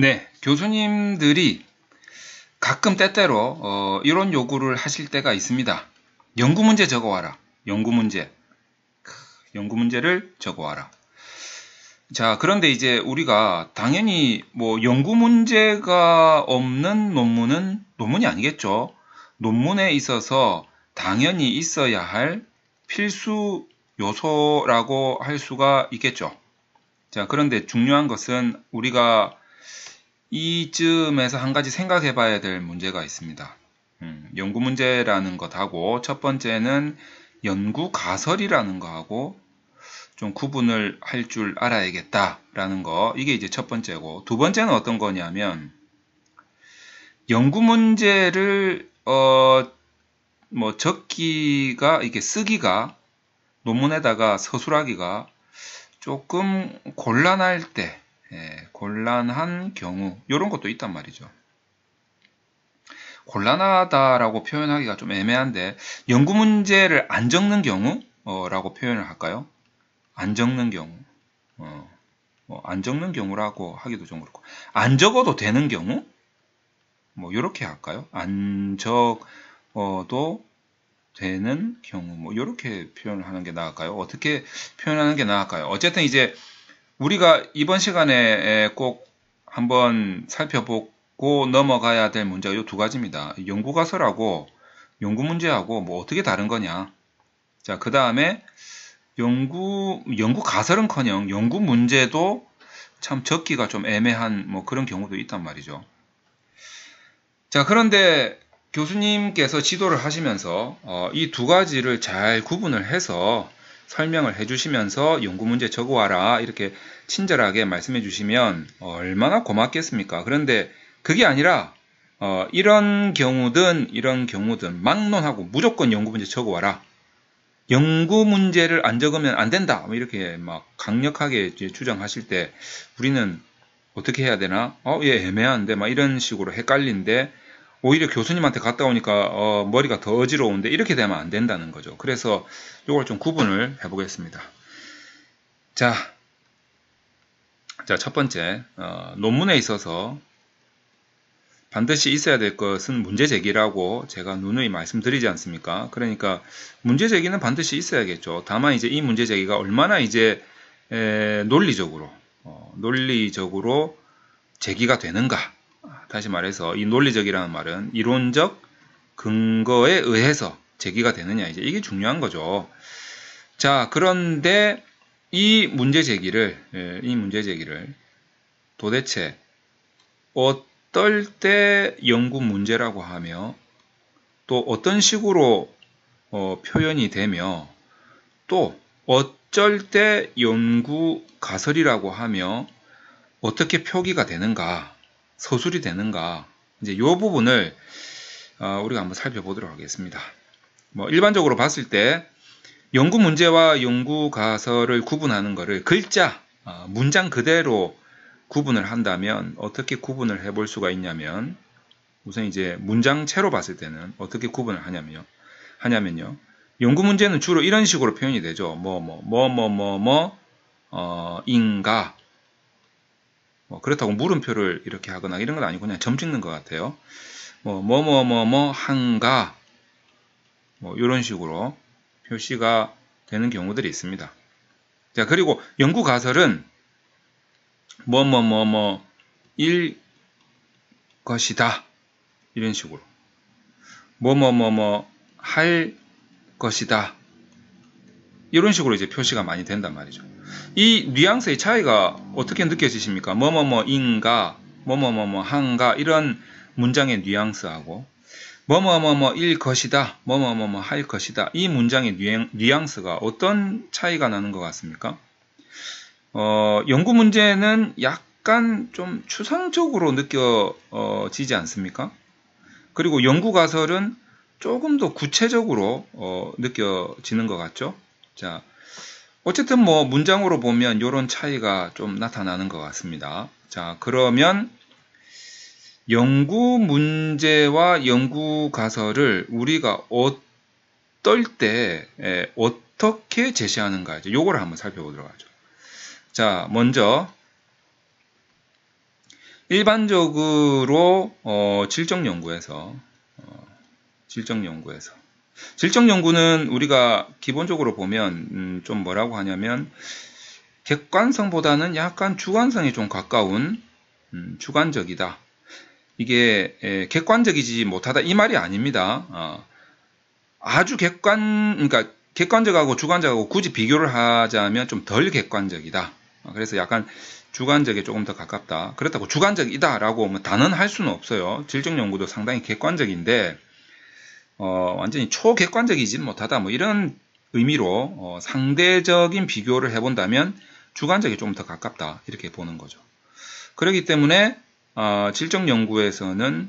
네, 교수님들이 가끔 때때로 이런 요구를 하실 때가 있습니다. 연구 문제 적어와라. 연구 문제. 연구 문제를 적어와라. 자, 그런데 이제 우리가 당연히 뭐 연구 문제가 없는 논문은 논문이 아니겠죠. 논문에 있어서 당연히 있어야 할 필수 요소라고 할 수가 있겠죠. 자, 그런데 중요한 것은 우리가 이쯤에서 한 가지 생각해 봐야 될 문제가 있습니다. 연구 문제라는 것하고 첫 번째는 연구 가설이라는 거하고 좀 구분을 할 줄 알아야겠다라는 거. 이게 이제 첫 번째고, 두 번째는 어떤 거냐면 연구 문제를 뭐 적기가 이게 쓰기가 논문에다가 서술하기가 조금 곤란할 때, 곤란한 경우 이런 것도 있단 말이죠. 곤란하다라고 표현하기가 좀 애매한데 연구 문제를 안 적는 경우라고 표현을 할까요? 안 적는 경우, 안 적는 경우라고 하기도 좀 그렇고, 안 적어도 되는 경우, 뭐 이렇게 할까요? 안 적어도 되는 경우, 뭐 이렇게 표현을 하는 게 나을까요? 어떻게 표현하는 게 나을까요? 어쨌든 이제 우리가 이번 시간에 꼭 한번 살펴보고 넘어가야 될 문제가 이 두 가지입니다. 연구 가설하고 연구 문제하고 뭐 어떻게 다른 거냐. 자, 그 다음에 연구 가설은커녕 연구 문제도 참 적기가 좀 애매한 뭐 그런 경우도 있단 말이죠. 자, 그런데 교수님께서 지도를 하시면서 이 두 가지를 잘 구분을 해서 설명을 해주시면서 연구 문제 적어와라 이렇게 친절하게 말씀해 주시면 얼마나 고맙겠습니까? 그런데 그게 아니라 이런 경우든 막론하고 무조건 연구 문제 적어와라. 연구 문제를 안 적으면 안 된다. 이렇게 막 강력하게 주장하실 때 우리는 어떻게 해야 되나? 예, 애매한데 막 이런 식으로 헷갈린데 오히려 교수님한테 갔다 오니까 머리가 더 어지러운데 이렇게 되면 안 된다는 거죠. 그래서 이걸 좀 구분을 해보겠습니다. 자, 첫 번째 논문에 있어서 반드시 있어야 될 것은 문제 제기라고 제가 누누이 말씀드리지 않습니까? 그러니까 문제 제기는 반드시 있어야겠죠. 다만 이제 이 문제 제기가 얼마나 이제 논리적으로 제기가 되는가. 다시 말해서 이 논리적이라는 말은 이론적 근거에 의해서 제기가 되느냐 이제 이게 중요한 거죠. 자, 그런데 이 문제 제기를 도대체 어떨 때 연구 문제라고 하며 또 어떤 식으로 표현이 되며 또 어쩔 때 연구 가설이라고 하며 어떻게 표기가 되는가, 서술이 되는가, 이제 이 부분을 우리가 한번 살펴보도록 하겠습니다. 뭐 일반적으로 봤을 때 연구 문제와 연구 가설을 구분하는 것을 글자, 문장 그대로 구분을 한다면 어떻게 구분을 해볼 수가 있냐면 우선 이제 문장체로 봤을 때는 어떻게 구분을 하냐면요. 연구 문제는 주로 이런 식으로 표현이 되죠. 인가. 그렇다고 물음표를 이렇게 하거나 이런 건 아니고 그냥 점 찍는 것 같아요. 한가. 이런 식으로 표시가 되는 경우들이 있습니다. 자, 그리고 연구 가설은 일 것이다. 이런 식으로. 할 것이다. 이런 식으로 이제 표시가 많이 된단 말이죠. 이 뉘앙스의 차이가 어떻게 느껴지십니까? 인가, 한가, 이런 문장의 뉘앙스하고, 일 것이다, 할 것이다. 이 문장의 뉘앙스가 어떤 차이가 나는 것 같습니까? 연구 문제는 약간 좀 추상적으로 느껴지지 않습니까? 그리고 연구 가설은 조금 더 구체적으로 느껴지는 것 같죠? 자, 어쨌든 뭐 문장으로 보면 이런 차이가 좀 나타나는 것 같습니다. 자, 그러면 연구 문제와 연구 가설을 우리가 어떨 때 어떻게 제시하는가, 요거를 한번 살펴보도록 하죠. 자, 먼저 일반적으로 질적 연구에서 질적 연구는 우리가 기본적으로 보면 좀 뭐라고 하냐면 객관성보다는 약간 주관성에 좀 가까운 주관적이다. 이게 객관적이지 못하다 이 말이 아닙니다. 아주 그러니까 객관적하고 주관적하고 굳이 비교를 하자면 좀 덜 객관적이다. 그래서 약간 주관적에 조금 더 가깝다. 그렇다고 주관적이다라고 뭐 단언할 수는 없어요. 질적 연구도 상당히 객관적인데 완전히 초객관적이진 못하다. 뭐 이런 의미로 상대적인 비교를 해본다면 주관적이 조금 더 가깝다. 이렇게 보는 거죠. 그렇기 때문에 질적 연구에서는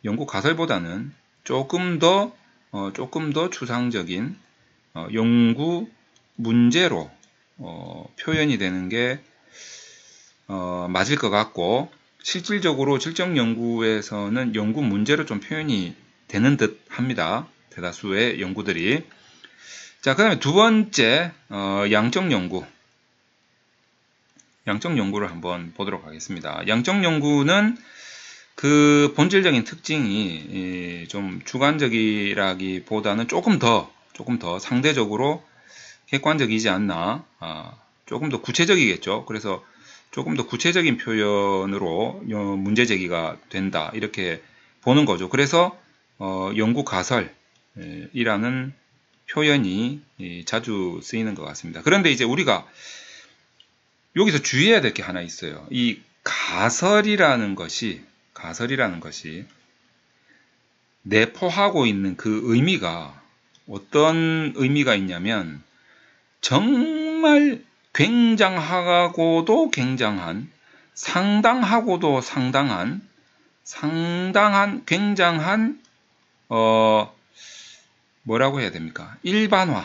연구 가설보다는 조금 더 추상적인 연구 문제로 표현이 되는 게 맞을 것 같고, 실질적으로 질적 연구에서는 연구 문제로 좀 표현이 되는 듯 합니다. 대다수의 연구들이. 자, 그 다음에 두 번째 양적 연구를 한번 보도록 하겠습니다. 양적 연구는 그 본질적인 특징이 좀 주관적이라기보다는 조금 더 상대적으로 객관적이지 않나, 조금 더 구체적이겠죠. 그래서 조금 더 구체적인 표현으로 문제 제기가 된다 이렇게 보는 거죠. 그래서 연구 가설이라는 표현이 자주 쓰이는 것 같습니다. 그런데 이제 우리가 여기서 주의해야 될 게 하나 있어요. 이 가설이라는 것이 내포하고 있는 그 의미가 어떤 의미가 있냐면 정말 굉장하고도 굉장한, 상당하고도 상당한 굉장한 뭐라고 해야 됩니까? 일반화의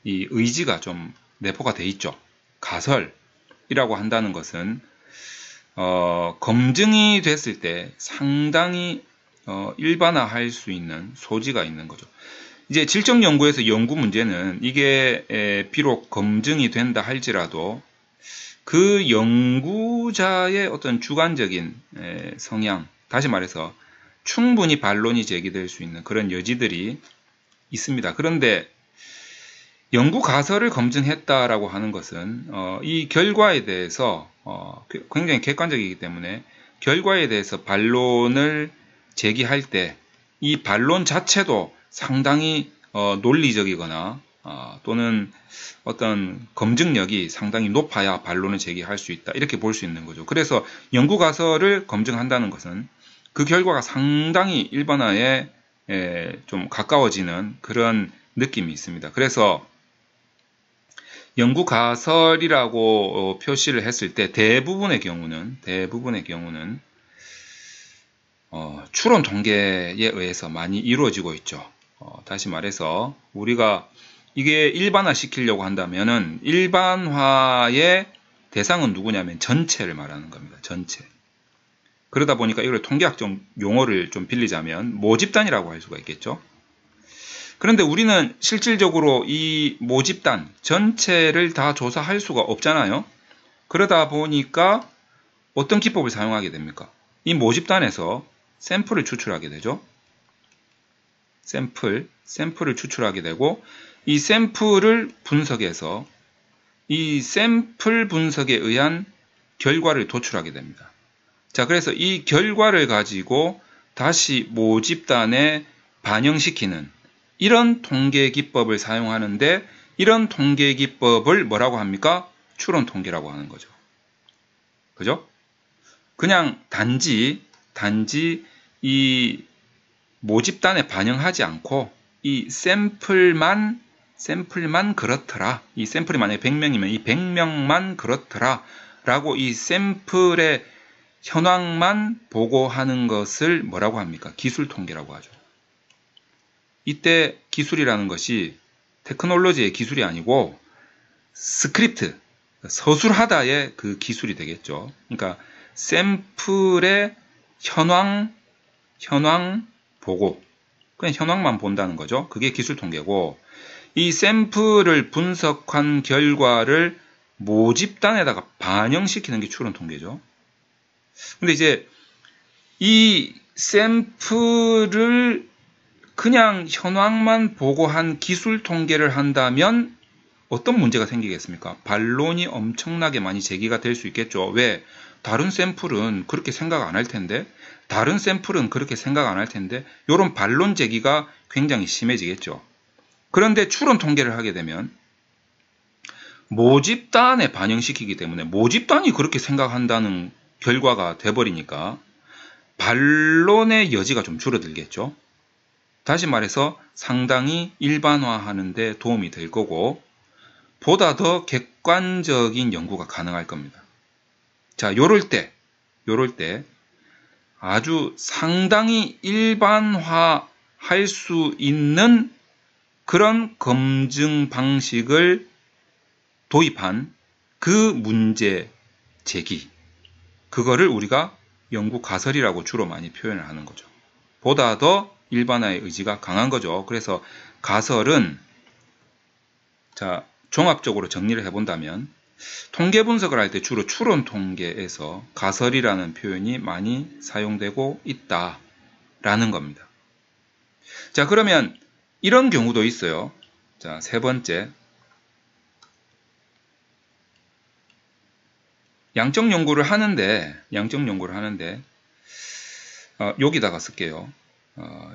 이 의지가 좀 내포가 돼 있죠. 가설이라고 한다는 것은 검증이 됐을 때 상당히 일반화할 수 있는 소지가 있는 거죠. 이제 질적 연구에서 연구 문제는 이게 비록 검증이 된다 할지라도 그 연구자의 어떤 주관적인 성향, 다시 말해서 충분히 반론이 제기될 수 있는 그런 여지들이 있습니다. 그런데 연구 가설을 검증했다라고 하는 것은 이 결과에 대해서 굉장히 객관적이기 때문에 결과에 대해서 반론을 제기할 때 이 반론 자체도 상당히 논리적이거나 또는 어떤 검증력이 상당히 높아야 반론을 제기할 수 있다. 이렇게 볼 수 있는 거죠. 그래서 연구 가설을 검증한다는 것은 그 결과가 상당히 일반화에 좀 가까워지는 그런 느낌이 있습니다. 그래서 연구 가설이라고 표시를 했을 때 대부분의 경우는 추론 통계에 의해서 많이 이루어지고 있죠. 다시 말해서 우리가 이게 일반화 시키려고 한다면은 일반화의 대상은 누구냐면 전체를 말하는 겁니다. 전체. 그러다 보니까 이걸 통계학적 용어를 좀 빌리자면 모집단이라고 할 수가 있겠죠. 그런데 우리는 실질적으로 이 모집단 전체를 다 조사할 수가 없잖아요. 그러다 보니까 어떤 기법을 사용하게 됩니까? 이 모집단에서 샘플을 추출하게 되죠. 샘플을 추출하게 되고 이 샘플을 분석해서 이 샘플 분석에 의한 결과를 도출하게 됩니다. 자, 그래서 이 결과를 가지고 다시 모집단에 반영시키는 이런 통계 기법을 사용하는데 이런 통계 기법을 뭐라고 합니까? 추론 통계라고 하는 거죠. 그죠? 그냥 단지 이 모집단에 반영하지 않고 이 샘플만 그렇더라. 이 샘플이 만약에 100명이면 이 100명만 그렇더라. 라고 이 샘플의 현황만 보고하는 것을 뭐라고 합니까? 기술 통계라고 하죠. 이때 기술이라는 것이 테크놀로지의 기술이 아니고 스크립트, 서술하다의 그 기술이 되겠죠. 그러니까 샘플의 현황 보고, 그냥 현황만 본다는 거죠. 그게 기술 통계고, 이 샘플을 분석한 결과를 모집단에다가 반영시키는 게 추론 통계죠. 근데 이제 이 샘플을 그냥 현황만 보고 한 기술 통계를 한다면 어떤 문제가 생기겠습니까? 반론이 엄청나게 많이 제기가 될 수 있겠죠. 왜? 다른 샘플은 그렇게 생각 안 할 텐데, 다른 샘플은 그렇게 생각 안 할 텐데, 이런 반론 제기가 굉장히 심해지겠죠. 그런데 추론 통계를 하게 되면 모집단에 반영시키기 때문에 모집단이 그렇게 생각한다는 결과가 돼버리니까 반론의 여지가 좀 줄어들겠죠. 다시 말해서 상당히 일반화하는 데 도움이 될 거고 보다 더 객관적인 연구가 가능할 겁니다. 자, 요럴 때 아주 상당히 일반화할 수 있는 그런 검증 방식을 도입한 그 문제 제기, 그거를 우리가 연구 가설이라고 주로 많이 표현을 하는 거죠. 보다 더 일반화의 의지가 강한 거죠. 그래서 가설은, 자, 종합적으로 정리를 해본다면 통계 분석을 할 때 주로 추론 통계에서 가설이라는 표현이 많이 사용되고 있다라는 겁니다. 자, 그러면 이런 경우도 있어요. 자, 세 번째. 양적 연구를 하는데 여기다가 쓸게요.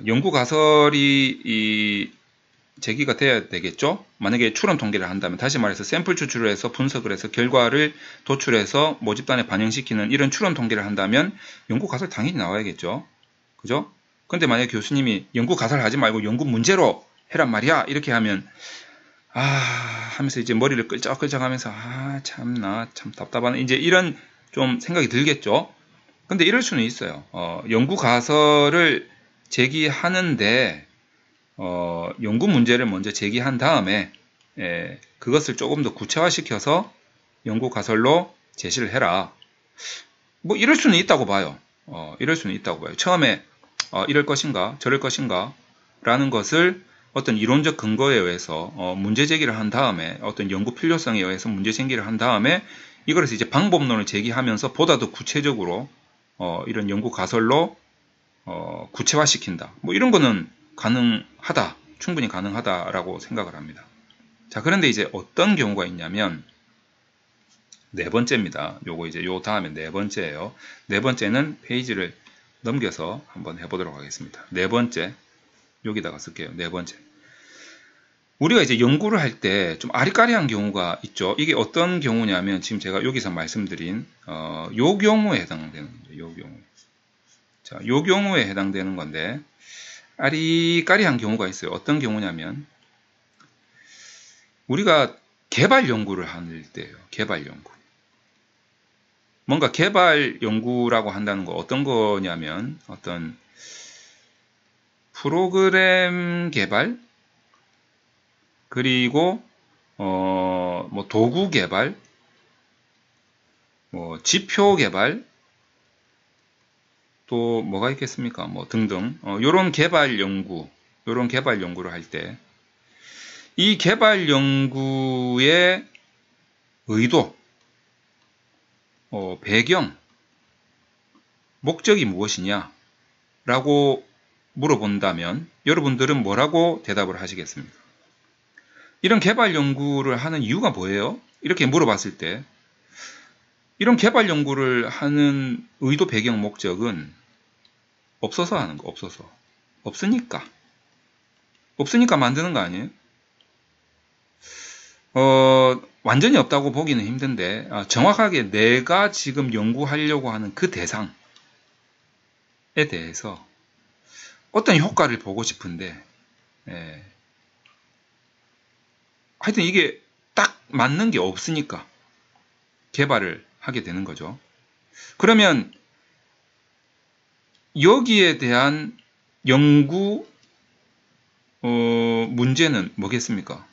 연구 가설이 제기가 돼야 되겠죠. 만약에 추론 통계를 한다면, 다시 말해서 샘플 추출을 해서 분석을 해서 결과를 도출해서 모집단에 반영시키는 이런 추론 통계를 한다면 연구 가설 당연히 나와야겠죠. 그죠? 근데 만약에 교수님이 연구 가설 하지 말고 연구 문제로 해란 말이야, 이렇게 하면 하면서 이제 머리를 끌적끌적 하면서 참나 참 답답하네, 이제 이런 좀 생각이 들겠죠. 근데 이럴 수는 있어요. 연구 가설을 제기하는데 연구 문제를 먼저 제기한 다음에 그것을 조금 더 구체화시켜서 연구 가설로 제시를 해라. 뭐 이럴 수는 있다고 봐요. 처음에 이럴 것인가 저럴 것인가 라는 것을 어떤 이론적 근거에 의해서 문제 제기를 한 다음에, 어떤 연구 필요성에 의해서 문제 제기를 한 다음에 이것을 이제 방법론을 제기하면서 보다 더 구체적으로 이런 연구 가설로 구체화시킨다. 뭐 이런 거는 충분히 가능하다라고 생각을 합니다. 자, 그런데 이제 어떤 경우가 있냐면 네 번째입니다. 요 다음에 네 번째예요. 네 번째는 페이지를 넘겨서 한번 해보도록 하겠습니다. 네 번째, 여기다가 쓸게요. 네 번째. 우리가 이제 연구를 할 때 좀 아리까리한 경우가 있죠. 이게 어떤 경우냐면 지금 제가 여기서 말씀드린 요 경우에 해당되는 거죠. 요 경우. 자, 요 경우에 해당되는 건데 아리까리한 경우가 있어요. 어떤 경우냐면 우리가 개발 연구를 할 때예요. 개발 연구. 뭔가 개발 연구라고 한다는 거 어떤 거냐면 어떤 프로그램 개발, 그리고 뭐 도구 개발, 뭐 지표 개발, 또 뭐가 있겠습니까? 뭐 등등. 요런 개발 연구를 할 때 이 개발 연구의 의도, 배경, 목적이 무엇이냐 라고 물어본다면 여러분들은 뭐라고 대답을 하시겠습니까? 이런 개발 연구를 하는 이유가 뭐예요? 이렇게 물어봤을 때 이런 개발 연구를 하는 의도, 배경, 목적은 없어서 하는 거, 없으니까 만드는 거 아니에요? 완전히 없다고 보기는 힘든데 정확하게 내가 지금 연구하려고 하는 그 대상에 대해서 어떤 효과를 보고 싶은데 하여튼 이게 딱 맞는 게 없으니까 개발을 하게 되는 거죠. 그러면 여기에 대한 연구 문제는 뭐겠습니까?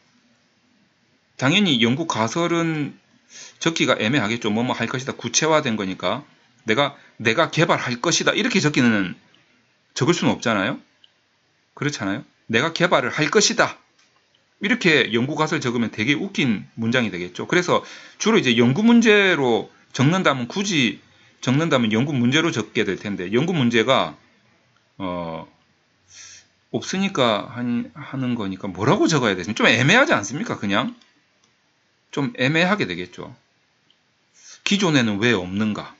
당연히 연구 가설은 적기가 애매하겠죠. 뭐뭐 할 것이다. 구체화된 거니까 내가 개발할 것이다. 이렇게 적을 수는 없잖아요. 그렇잖아요. 내가 개발을 할 것이다. 이렇게 연구 가설 적으면 되게 웃긴 문장이 되겠죠. 그래서 주로 이제 연구 문제로 적는다면 굳이 적는다면 연구 문제로 적게 될 텐데 연구 문제가 없으니까 하는 거니까 뭐라고 적어야 되지? 좀 애매하지 않습니까? 그냥 좀 애매하게 되겠죠. 기존에는 왜 없는가?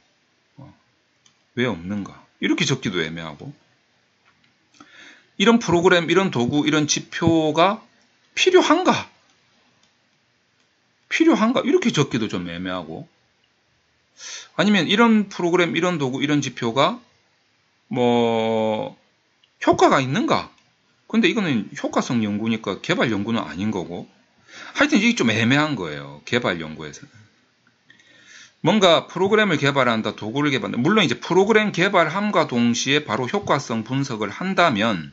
왜 없는가? 이렇게 적기도 애매하고 이런 프로그램, 이런 도구, 이런 지표가 필요한가? 필요한가? 이렇게 적기도 좀 애매하고 아니면 이런 프로그램, 이런 도구, 이런 지표가 뭐 효과가 있는가? 근데 이거는 효과성 연구니까 개발 연구는 아닌 거고 하여튼 이게 좀 애매한 거예요. 개발 연구에서는. 뭔가 프로그램을 개발한다, 도구를 개발한다. 물론 이제 프로그램 개발함과 동시에 바로 효과성 분석을 한다면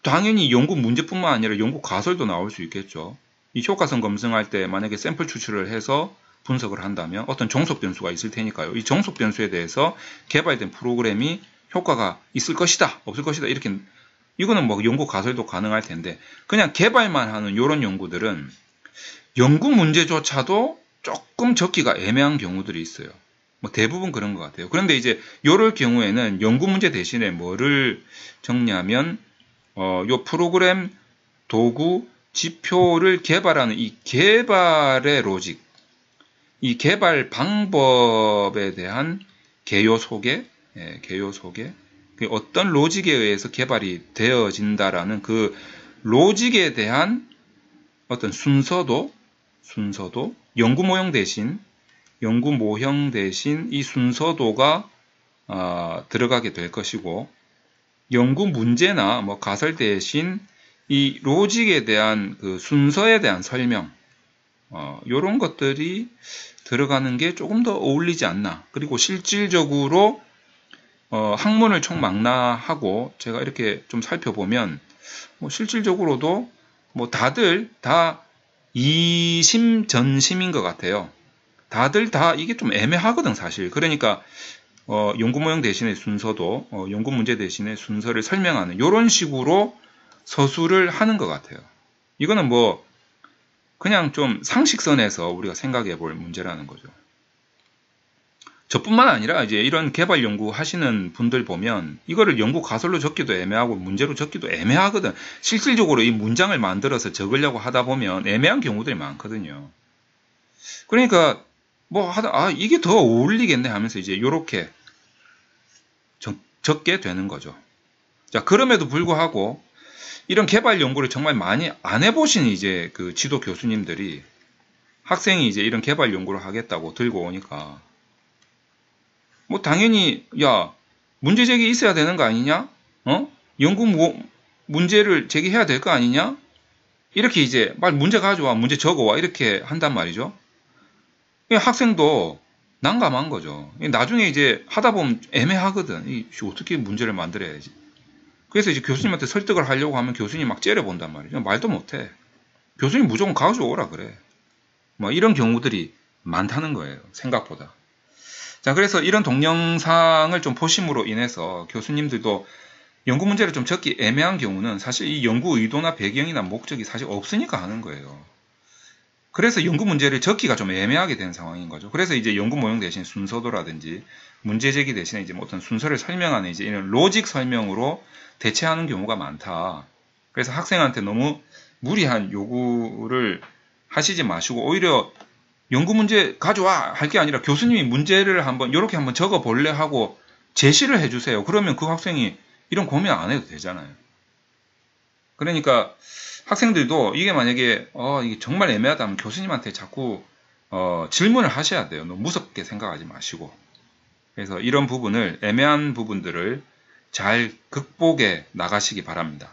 당연히 연구 문제뿐만 아니라 연구 가설도 나올 수 있겠죠. 이 효과성 검증할 때 만약에 샘플 추출을 해서 분석을 한다면 어떤 종속 변수가 있을 테니까요. 이 종속 변수에 대해서 개발된 프로그램이 효과가 있을 것이다, 없을 것이다 이렇게 이거는 뭐 연구 가설도 가능할 텐데 그냥 개발만 하는 이런 연구들은 연구 문제조차도 조금 적기가 애매한 경우들이 있어요. 뭐 대부분 그런 것 같아요. 그런데 이제 이럴 경우에는 연구 문제 대신에 뭐를 적냐면 요 프로그램, 도구, 지표를 개발하는 이 개발의 로직, 이 개발 방법에 대한 개요 소개, 어떤 로직에 의해서 개발이 되어진다라는 그 로직에 대한 어떤 순서도 연구 모형 대신 이 순서도가 들어가게 될 것이고 연구 문제나 뭐 가설 대신 이 로직에 대한 그 순서에 대한 설명 이런 것들이 들어가는 게 조금 더 어울리지 않나. 그리고 실질적으로 학문을 총망라하고 제가 이렇게 좀 살펴보면 뭐 실질적으로도 뭐 다들 다 이심전심인 것 같아요. 다들 다 이게 좀 애매하거든 사실. 그러니까 연구 모형 대신의 순서도 연구 문제 대신의 순서를 설명하는 이런 식으로 서술을 하는 것 같아요. 이거는 뭐 그냥 좀 상식선에서 우리가 생각해 볼 문제라는 거죠. 저뿐만 아니라 이제 이런 개발 연구 하시는 분들 보면 이거를 연구 가설로 적기도 애매하고 문제로 적기도 애매하거든. 실질적으로 이 문장을 만들어서 적으려고 하다 보면 애매한 경우들이 많거든요. 그러니까 뭐 하다 이게 더 어울리겠네 하면서 이제 이렇게 적게 되는 거죠. 자, 그럼에도 불구하고 이런 개발 연구를 정말 많이 안 해보신 이제 그 지도 교수님들이 학생이 이제 이런 개발 연구를 하겠다고 들고 오니까 뭐 당연히 야 문제 제기 있어야 되는 거 아니냐? 연구 문제를 제기해야 될 거 아니냐? 이렇게 이제 말 문제 가져와, 문제 적어와 이렇게 한단 말이죠. 학생도 난감한 거죠. 나중에 이제 하다 보면 애매하거든. 어떻게 문제를 만들어야지. 그래서 이제 교수님한테 설득을 하려고 하면 교수님 막 째려본단 말이죠. 말도 못해. 교수님 무조건 가져오라 그래. 뭐 이런 경우들이 많다는 거예요. 생각보다. 자, 그래서 이런 동영상을 좀 보심으로 인해서 교수님들도 연구 문제를 좀 적기 애매한 경우는 사실 이 연구 의도나 배경이나 목적이 사실 없으니까 하는 거예요. 그래서 연구 문제를 적기가 좀 애매하게 된 상황인 거죠. 그래서 이제 연구 모형 대신 순서도라든지 문제 제기 대신에 이제 뭐 어떤 순서를 설명하는 이제 이런 로직 설명으로 대체하는 경우가 많다. 그래서 학생한테 너무 무리한 요구를 하시지 마시고 오히려 연구 문제 가져와 할 게 아니라 교수님이 문제를 한번 이렇게 한번 적어 볼래 하고 제시를 해주세요. 그러면 그 학생이 이런 고민 안 해도 되잖아요. 그러니까 학생들도 이게 만약에 이게 정말 애매하다면 교수님한테 자꾸 질문을 하셔야 돼요. 너무 무섭게 생각하지 마시고. 그래서 이런 부분을 애매한 부분들을 잘 극복해 나가시기 바랍니다.